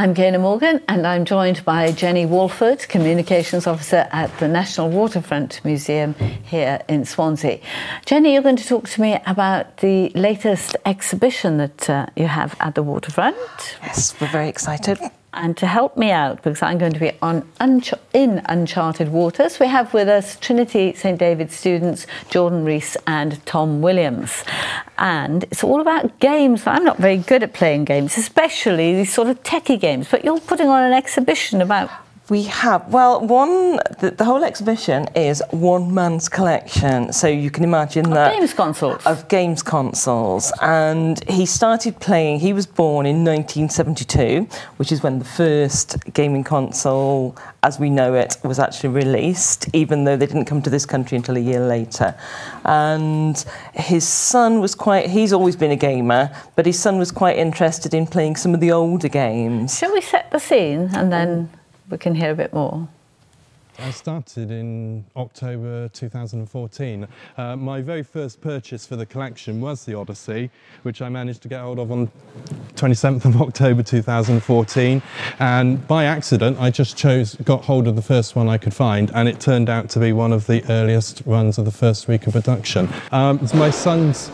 I'm Gaynor Morgan, and I'm joined by Jenny Walford, Communications Officer at the National Waterfront Museum here in Swansea. Jenny, you're going to talk to me about the latest exhibition that you have at the waterfront. Yes, we're very excited. And to help me out, because I'm going to be in uncharted waters, we have with us Trinity St David's students Jordan Rees and Tom Williams. And it's all about games. I'm not very good at playing games, especially these sort of techie games, but you're putting on an exhibition about... We have, well, the whole exhibition is one man's collection, so you can imagine that... Of games consoles. Of games consoles. And he started playing, he was born in 1972, which is when the first gaming console, as we know it, was actually released, even though they didn't come to this country until a year later. And his son was he's always been a gamer, but his son was quite interested in playing some of the older games. Shall we set the scene and then... we can hear a bit more. I started in October 2014. My very first purchase for the collection was the Odyssey, which I managed to get hold of on 27th of October 2014. And by accident, I just got hold of the first one I could find, and it turned out to be one of the earliest runs of the first week of production. It's my son's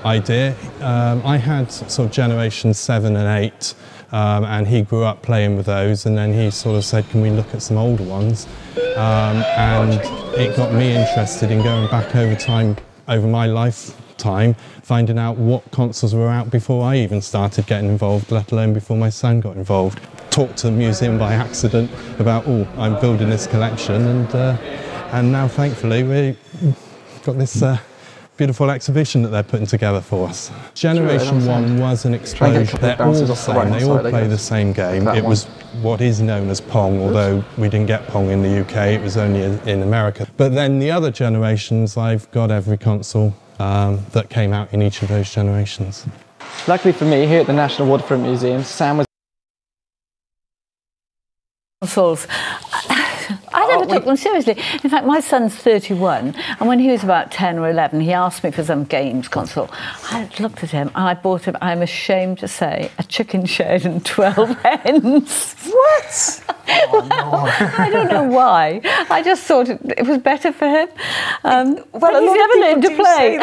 idea. I had sort of generation 7 and 8. And he grew up playing with those, and then he sort of said, can we look at some older ones? And it got me interested in going back over my lifetime, finding out what consoles were out before I even started getting involved, let alone before my son got involved. Talked to the museum by accident about, oh, I'm building this collection, and now thankfully we've got this beautiful exhibition that they're putting together for us. Generation 1 was an explosion. They're all the same, they all play the same game. It was what is known as Pong, although we didn't get Pong in the UK, it was only in America. But then the other generations, I've got every console that came out in each of those generations. Luckily for me, here at the National Waterfront Museum, Sam was... consoles. I never took them seriously. In fact, my son's 31, and when he was about 10 or 11, he asked me for some games console. I looked at him, and I bought him, I'm ashamed to say, a chicken shed and 12 hens. What? Oh, no. I don't know why. I just thought it was better for him. Well, he's never learned to play.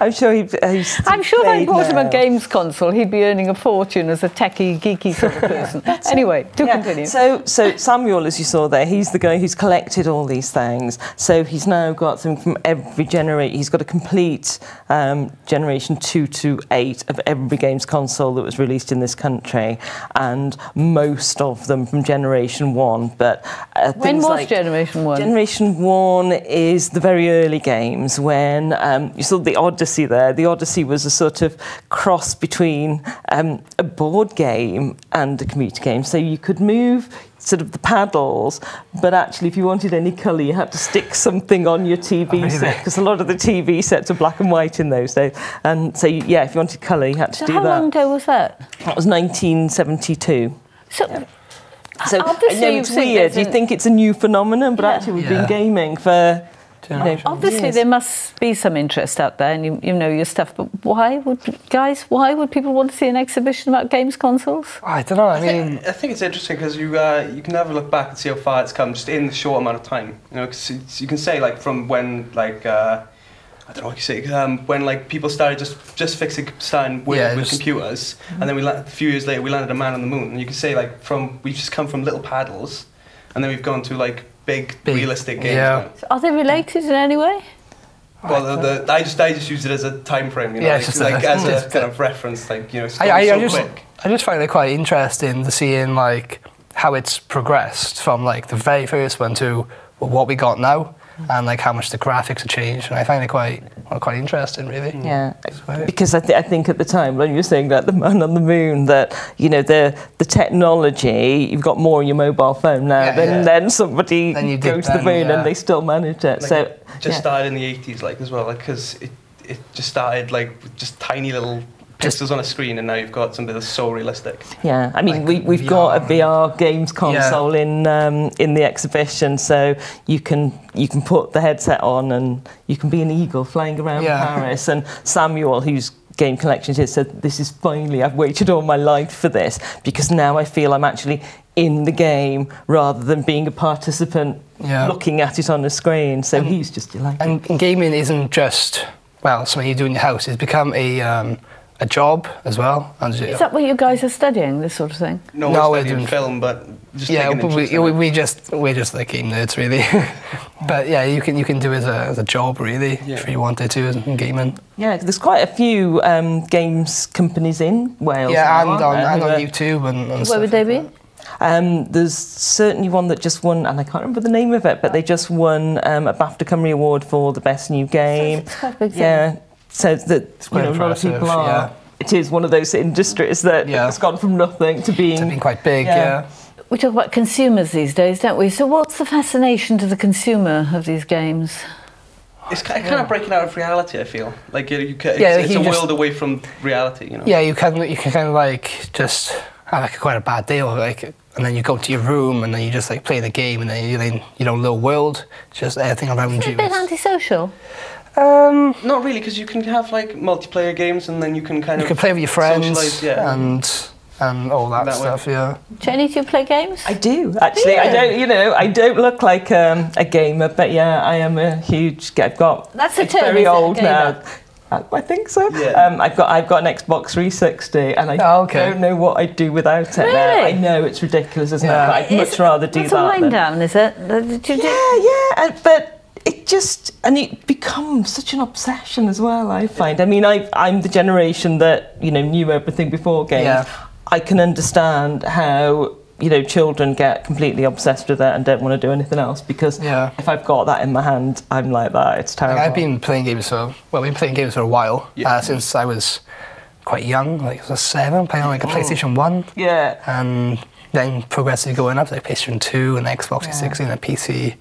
I'm sure I'm sure if I bought him a games console, he'd be earning a fortune as a techie, geeky sort of person. Anyway, continue. So Samuel, as you saw there, he's the guy who's collected all these things. So he's now got them from every generation. He's got a complete generation 2 to 8 of every games console that was released in this country, and most of them from generation 1. But when was like generation 1? Generation 1 is the very early games when you saw the Odyssey there. The Odyssey was a sort of cross between a board game and a computer game. So you could move sort of the paddles, but actually if you wanted any colour you had to stick something on your TV set, because a lot of the TV sets are black and white in those days. And so, yeah, if you wanted colour you had to do that. How long ago was that? That was 1972. So I know it's weird, you think it's a new phenomenon, but actually we've been gaming for... obviously there must be some interest out there, and you know your stuff, but why would people want to see an exhibition about games consoles? I don't know, I think it's interesting because you can have a look back and see how far it's come just in the short amount of time. You know, cause you can say like from when like I don't know what you say, when like people started just starting with computers, and then a few years later we landed a man on the moon, and you can say like we've just come from little paddles, and then we've gone to like big realistic games. Yeah. So are they related in any way? Well, I just use it as a time frame, you know, as a kind of reference, like, you know, it's quick. I just find it quite interesting to seeing like how it's progressed from like the very first one to what we got now, and like how much the graphics have changed, and I find it quite interesting, really. Yeah, because I think at the time when you were saying that the man on the moon, that you know the technology, you've got more on your mobile phone now than somebody goes to the moon and they still manage it. Like it just started in the 80s, like as well, like because it just started like with just tiny little pixels on a screen, and now you've got something that's so realistic. Yeah, I mean like we've got a VR games console in the exhibition, so you can put the headset on and you can be an eagle flying around Paris. And Samuel, who's game collection it is. So this is finally, I've waited all my life for this, because now I feel I'm actually in the game rather than being a participant looking at it on the screen. So he's just delighted. And gaming isn't just, well, something you do in your house. It's become a job as well. Is that what you guys are studying, this sort of thing? No, we're doing film, but just we're just like game nerds, really. But yeah, you can do it as a job, really, if you wanted to, in gaming. Yeah, there's quite a few games companies in Wales. Yeah, now, and on YouTube and Where would they be? There's certainly one that just won, and I can't remember the name of it, but they just won a BAFTA Cymru Award for the best new game. It's quite a big thing. Yeah, so that a lot of people are. Yeah. It is one of those industries that has gone from nothing to being quite big. Yeah. We talk about consumers these days, don't we? So what's the fascination to the consumer of these games? It's kind of breaking out of reality, I feel. Like it's a world away from reality, you know. Yeah, you can kind of like just have like quite a bad day, or like, and then you go to your room and then you just like play the game, and then you know, little world, just everything around you. It's a bit antisocial. Not really, because you can have like multiplayer games, and then you can kind of play with your friends, socialise, and all that stuff. Yeah. Jenny, do you play games? I do actually. Yeah. I don't look like a gamer, but yeah, I am a huge. I've got. That's a term. Very old now. I think so. Yeah. I've got an Xbox 360, and I don't know what I'd do without it. Really? Now. I know it's ridiculous, isn't it? But I'd much rather do that. It's a wind down, is it? But it becomes such an obsession as well, I find. I mean, I'm the generation that, knew everything before games. Yeah. I can understand how, children get completely obsessed with it and don't want to do anything else, because if I've got that in my hand, I'm like that. It's terrible. I've been playing games for a while, since I was quite young, like I was 7, playing on like a PlayStation 1. Yeah. And then progressively going up to like PlayStation 2 and Xbox 360 and a PC,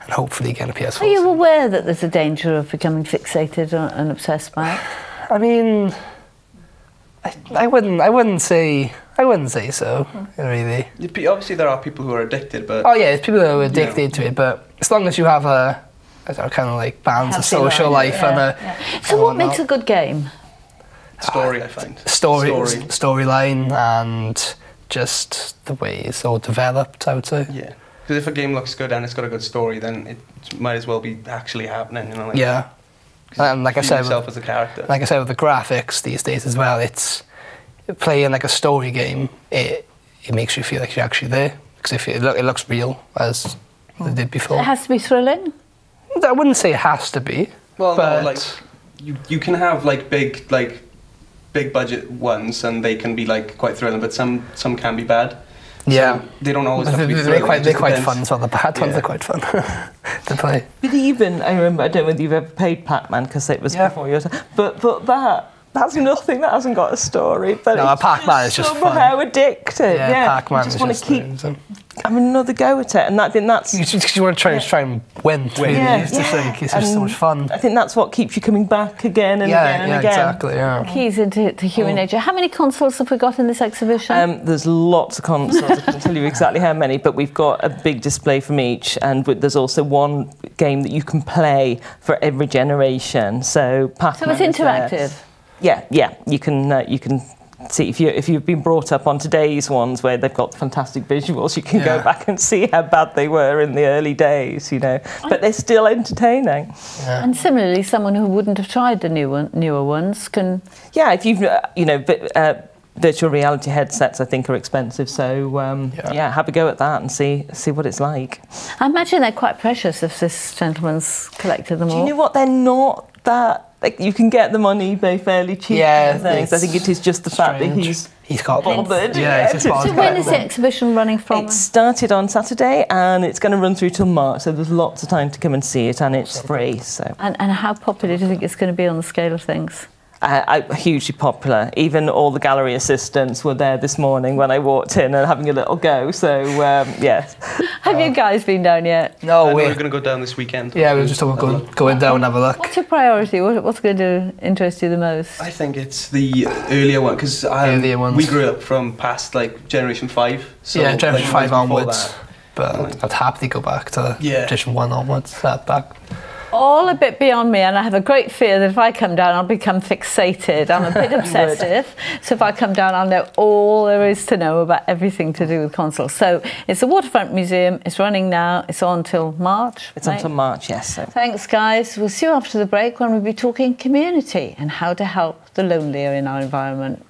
and hopefully getting a PS4. Are you aware that there's a danger of becoming fixated and obsessed by it? I mean, I wouldn't say so, really. Obviously, there are people who are addicted, but there's people who are addicted to it. But as long as you have a kind of like balance of social life and So, what makes a good game? Story, I find. Storyline, and just the way it's all developed, I would say. Yeah, because if a game looks good and it's got a good story, then it might as well be actually happening. And like I said, yourself as a character. Like I said, with the graphics these days as well, it's playing like a story game. It makes you feel like you're actually there, because it looks real as it did before. It has to be thrilling. I wouldn't say it has to be. Well, no, like you can have like big budget ones, and they can be like quite thrilling, but some can be bad. So they don't always have to be thrilling. They're quite fun, so the bad ones are quite fun to play. But even, I remember, I don't know whether you've ever played Pac-Man, because it was before your time, but that's nothing, that hasn't got a story. But no, Pac-Man is just somehow addictive. Yeah, Pac-Man you just want to keep having another go at it, and I think that's... You want to try and win, really. It's just so much fun. I think that's what keeps you coming back again and again and again. Exactly, Keys into human nature. How many consoles have we got in this exhibition? There's lots of consoles. I can't tell you exactly how many, but we've got a big display from each, and there's also one game that you can play for every generation. So Pac-Man. So it's interactive. Yeah. You can see if you've been brought up on today's ones where they've got fantastic visuals, you can go back and see how bad they were in the early days, But they're still entertaining. Yeah. And similarly, someone who wouldn't have tried the newer ones can. Yeah, if you've virtual reality headsets, I think, are expensive. So have a go at that and see what it's like. I imagine they're quite precious if this gentleman's collected them all. Do you know what? They're not that. Like, you can get them on eBay fairly cheap. Yeah, things. I think it is just the fact that he's got bothered. So when is the exhibition running from? It started on Saturday, and it's going to run through till March. So there's lots of time to come and see it, and it's free. So. And how popular do you think it's going to be on the scale of things? Hugely popular. Even all the gallery assistants were there this morning when I walked in and having a little go. So, yes. Have you guys been down yet? No, we're going to go down this weekend. Yeah, we're just going down and have a look. What's your priority? What's going to interest you the most? I think it's the earlier one, because we grew up from past like Generation 5. So Generation 5 onwards. But I'd happily go back to Generation 1 onwards. Oh, all a bit beyond me, and I have a great fear that if I come down, I'll become fixated. I'm a bit obsessive, so if I come down, I'll know all there is to know about everything to do with consoles. So it's the Waterfront Museum. It's running now. It's on till March. It's until March, yes. So. Thanks, guys. We'll see you after the break when we'll be talking community and how to help the lonelier in our environment.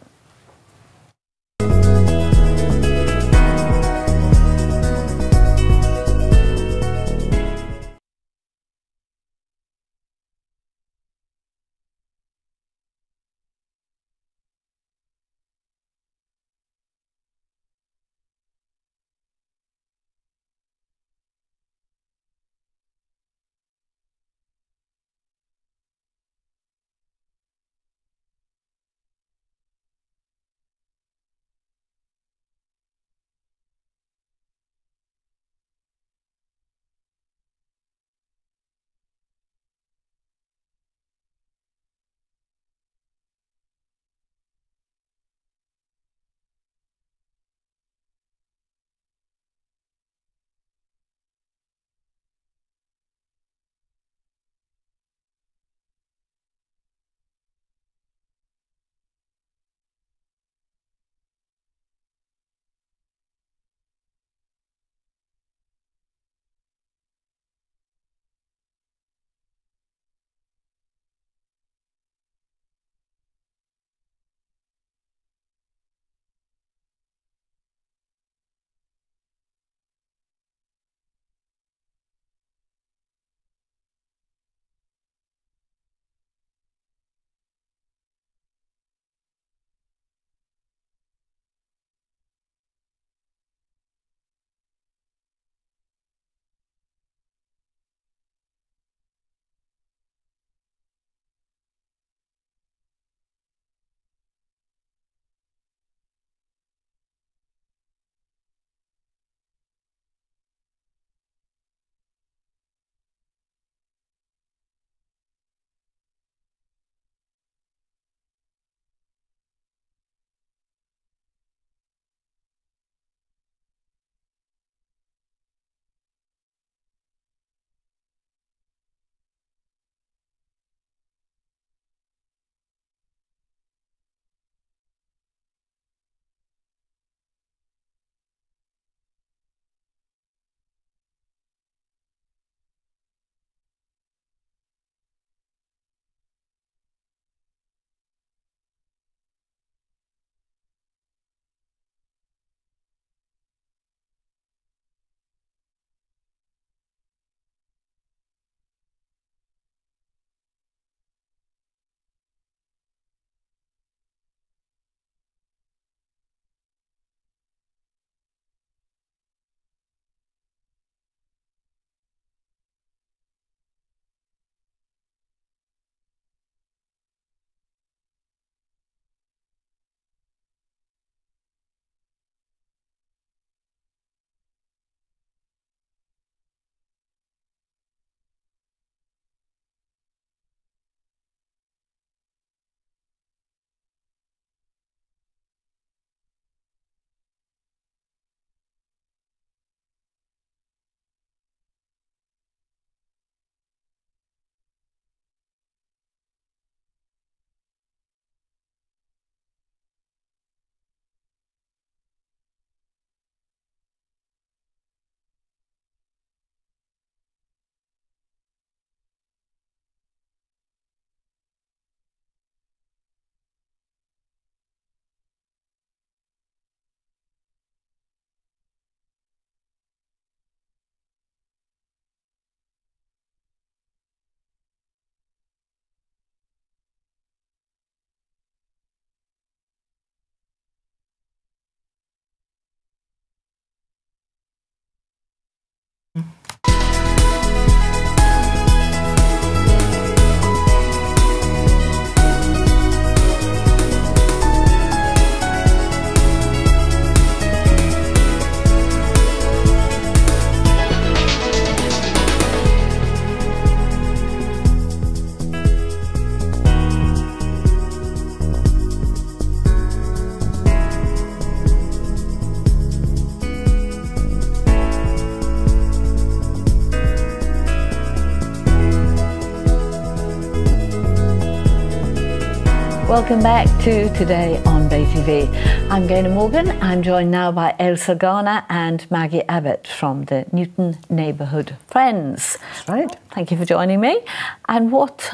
Welcome back to Today on Bay TV. I'm Gaynor Morgan. I'm joined now by Ailsa Garner and Maggie Abbott from the Newton Neighbourhood Friends. That's right. Thank you for joining me. And what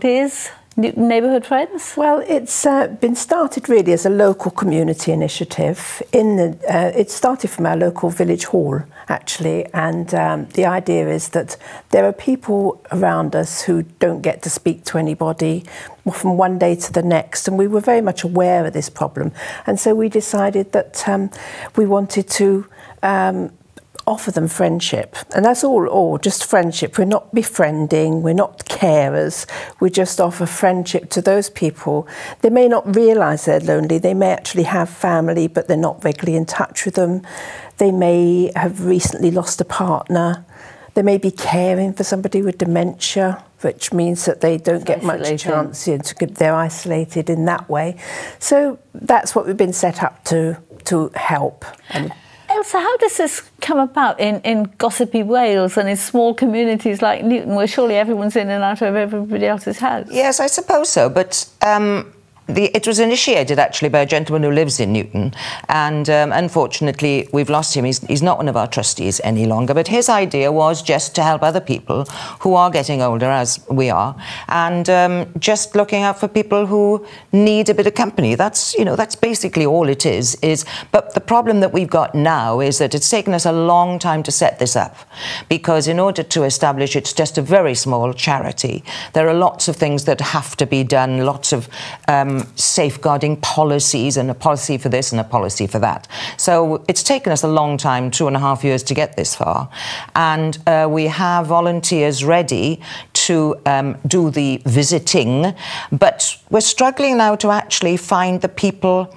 is Newton Neighbourhood Friends? Well, it's been started really as a local community initiative. It started from our local village hall, actually, and the idea is that there are people around us who don't get to speak to anybody from one day to the next, and we were very much aware of this problem, and so we decided that we wanted to offer them friendship, and that's all just friendship. We're not befriending, we're not carers, we just offer friendship to those people. They may not realise they're lonely, they may actually have family but they're not regularly in touch with them. They may have recently lost a partner, they may be caring for somebody with dementia, which means that they don't get much chance, they're isolated in that way. So that's what we've been set up to help. Ailsa, how does this come about in gossipy Wales and in small communities like Newton, where surely everyone's in and out of everybody else's house? Yes, I suppose so, but it was initiated actually by a gentleman who lives in Newton, and unfortunately we've lost him. He's not one of our trustees any longer, but his idea was just to help other people who are getting older, as we are, and just looking out for people who need a bit of company. That's basically all it is. But the problem that we've got now is that it's taken us a long time to set this up, because in order to establish it's just a very small charity, there are lots of things that have to be done, lots of safeguarding policies, and a policy for this and a policy for that. So it's taken us a long time, 2.5 years, to get this far. And we have volunteers ready to do the visiting, but we're struggling now to actually find the people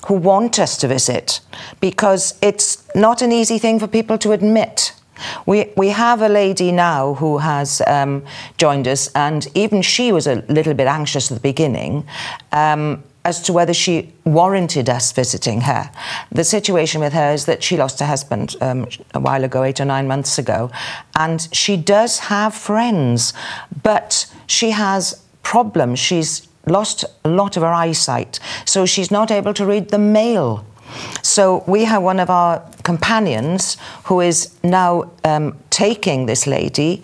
who want us to visit, because it's not an easy thing for people to admit. We have a lady now who has joined us, and even she was a little bit anxious at the beginning as to whether she warranted us visiting her. The situation with her is that she lost her husband a while ago, 8 or 9 months ago, and she does have friends, but she has problems. She's lost a lot of her eyesight, so she's not able to read the mail. So we have one of our companions who is now taking this lady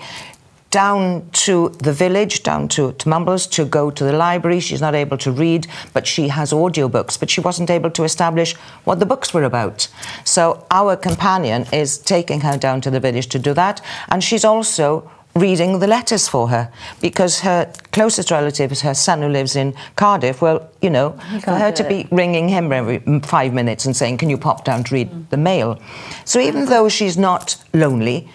down to the village, down to Mumbles, to go to the library. She's not able to read, but she has audiobooks, but she wasn't able to establish what the books were about. So our companion is taking her down to the village to do that, and she's also reading the letters for her, because her closest relative is her son who lives in Cardiff. Well, for her to be ringing him every 5 minutes and saying, can you pop down to read the mail? So even though she's not lonely,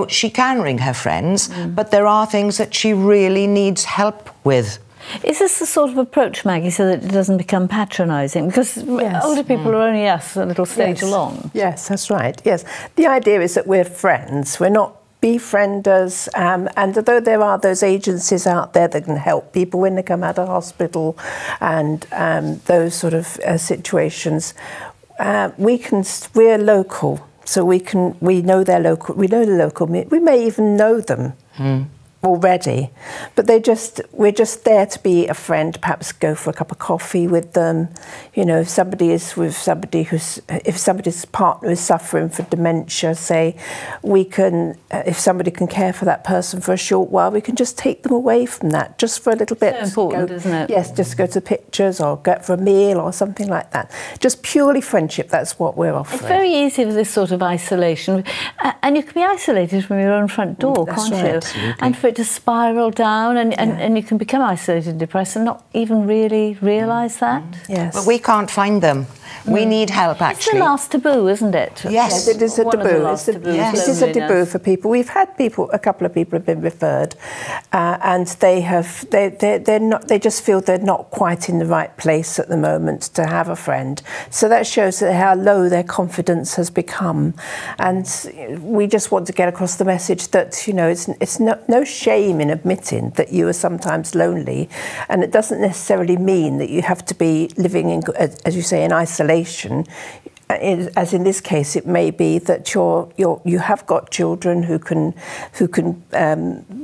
she can ring her friends, but there are things that she really needs help with. Is this the sort of approach, Maggie, so that it doesn't become patronising? Because older people are only us a little stage along. Yes, that's right. Yes. The idea is that we're friends. We're not befrienders, and although there are those agencies out there that can help people when they come out of hospital and those sort of situations, we're local, so we know they're local. We know the local. We may even know them already, but we're just there to be a friend. Perhaps go for a cup of coffee with them. If somebody is with somebody if somebody's partner is suffering from dementia, say, we can, if somebody can care for that person for a short while, we can just take them away from that, just for a little bit. So important, isn't it? Yes, just go to the pictures or go for a meal or something like that. Just purely friendship. That's what we're offering. It's very easy for this sort of isolation, and you can be isolated from your own front door, can't you? Absolutely. And for it to spiral down, and you can become isolated and depressed and not even really realise that. Yes. But we can't find them. We need help, actually. It's the last taboo, isn't it? Yes. It is a taboo. It is a taboo for people. We've had a couple of people have been referred, and they just feel they're not quite in the right place at the moment to have a friend. So that shows how low their confidence has become, and we just want to get across the message that it's no shame in admitting that you are sometimes lonely, and it doesn't necessarily mean that you have to be living in, as you say, in isolation. as in this case, it may be that you have got children who can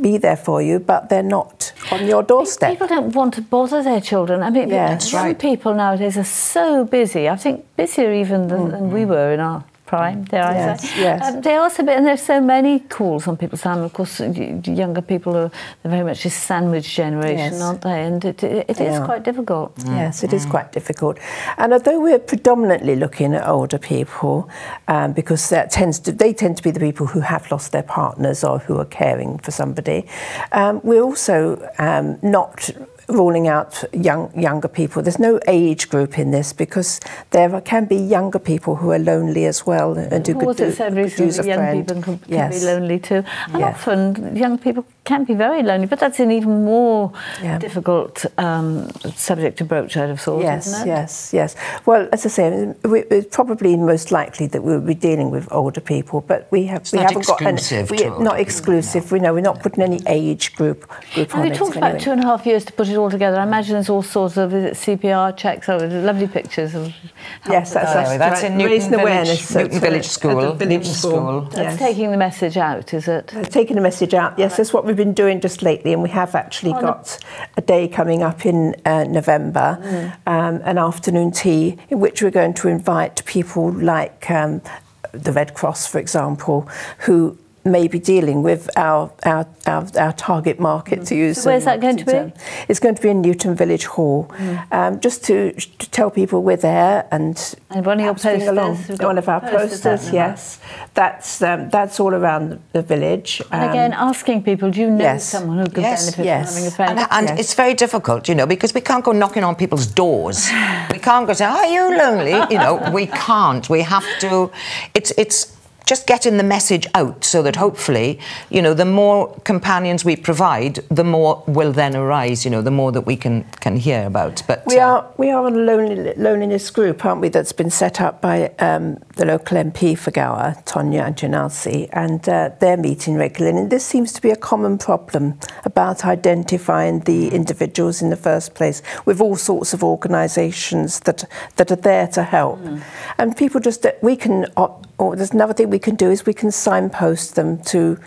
be there for you, but they're not on your doorstep. People don't want to bother their children. I mean, young people nowadays are so busy. I think busier even than we were in our prime, dare I say. Yes. They also, and there's so many calls on people's time. Of course, younger people are very much this sandwich generation, aren't they? And it is quite difficult. Yes, it is quite difficult. And although we're predominantly looking at older people, because they tend to be the people who have lost their partners or who are caring for somebody, we're also not ruling out younger people. There's no age group in this, because there can be younger people who are lonely as well and who could use a young friend. people can be lonely too. And often young people can be very lonely, but that's an even more difficult subject to broach, I'd have thought, isn't it? Yes. Well, as I say, it's probably most likely that we'll be dealing with older people, but we haven't got not exclusive. We know we're not putting any age group on it. We talked about 2.5 years to put it all together. I imagine there's all sorts of CPR checks. lovely pictures of. Yes, that's in Newton Village School. Newton School. That's taking the message out, is it? Taking the message out. Yes, that's what we've been doing just lately, and we have actually got a day coming up in November, an afternoon tea in which we're going to invite people like the Red Cross, for example, who may be dealing with our target market, to use. So where's that going to be? It's going to be in Newton Village Hall, just to tell people we're there and one of your posters. One of our posters, yes. That's all around the village. And again, asking people, do you know someone who could benefit from having a friend? And it's very difficult, because we can't go knocking on people's doors. We can't go say, "Are you lonely?" We can't. We have to. It's just getting the message out, so that hopefully, the more companions we provide, the more will then arise, the more that we can hear about. But we are on a loneliness group, aren't we, that's been set up by the local MP for Gower, Tonya and Janalsi, and they're meeting regularly. And this seems to be a common problem about identifying the individuals in the first place, with all sorts of organisations that are there to help. And people just, or there's another thing we can do is we can signpost them to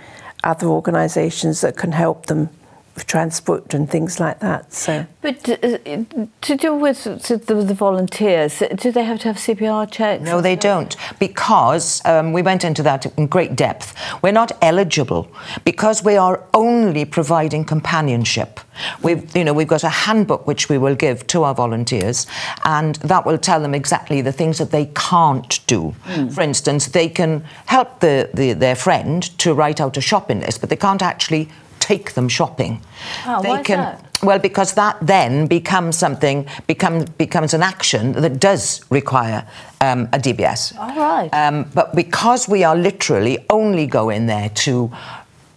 other organisations that can help them with transport and things like that. So, but to do with the volunteers, do they have to have CPR checks? No, they don't, because we went into that in great depth. We're not eligible because we are only providing companionship. We've got a handbook which we will give to our volunteers, and that will tell them exactly the things that they can't do. For instance, they can help their friend to write out a shopping list, but they can't actually take them shopping. Why is that? Well, because that then becomes becomes an action that does require a DBS. All right. But because we are literally only going there to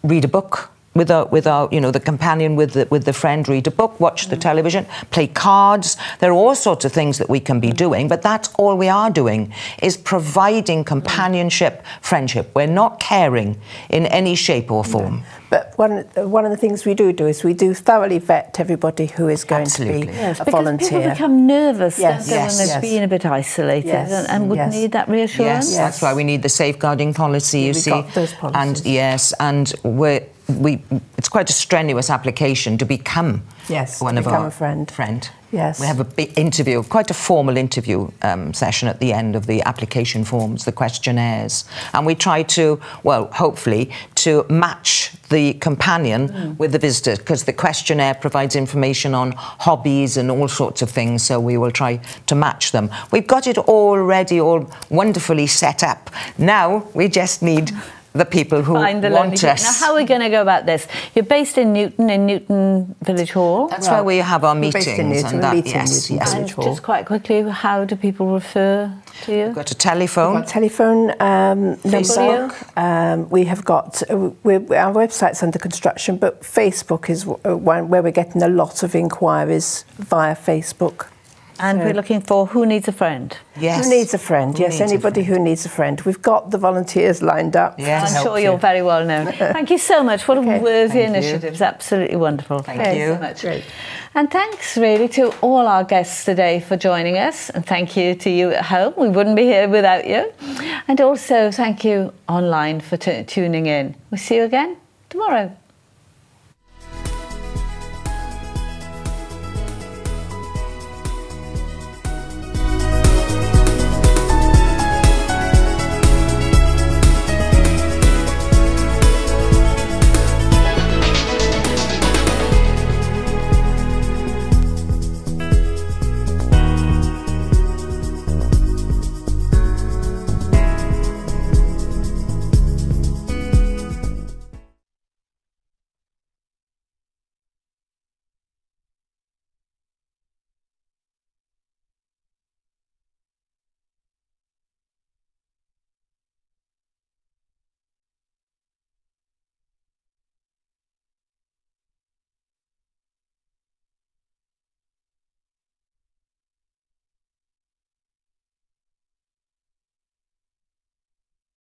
read a book with our the companion with the friend, read a book, watch the television, play cards. There are all sorts of things that we can be doing, but that's all we are doing, is providing companionship, friendship. We're not caring in any shape or form. But one of the things we do is we do thoroughly vet everybody who is going to be a volunteer. Because people become nervous, don't they, when they've been a bit isolated and would need that reassurance. Yes, that's why we need the safeguarding policy, you see. Got those policies. And it's quite a strenuous application to become a friend. Yes. We have a big interview, quite a formal interview session at the end of the application forms, the questionnaires. And we try to, hopefully, to match the companion with the visitor, because the questionnaire provides information on hobbies and all sorts of things, so we will try to match them. We've got it already all wonderfully set up. Now we just need the people who want us. Now, how are we going to go about this? You're based in Newton Village Hall. That's where we have our meetings. Based in Newton, And just quite quickly, how do people refer to you? We've got a telephone. We've got a telephone number. We have got our website's under construction, but Facebook is one where we're getting a lot of inquiries via Facebook. And we're looking for Who Needs a Friend? Yes. Who needs a friend? Yes, anybody who needs a friend. We've got the volunteers lined up. Yes. I'm sure you're very well known. Thank you so much. What a worthy Thank initiative. It's absolutely wonderful. Thank you so much. Great. And thanks really to all our guests today for joining us. And thank you to you at home. We wouldn't be here without you. And also thank you online for tuning in. We'll see you again tomorrow.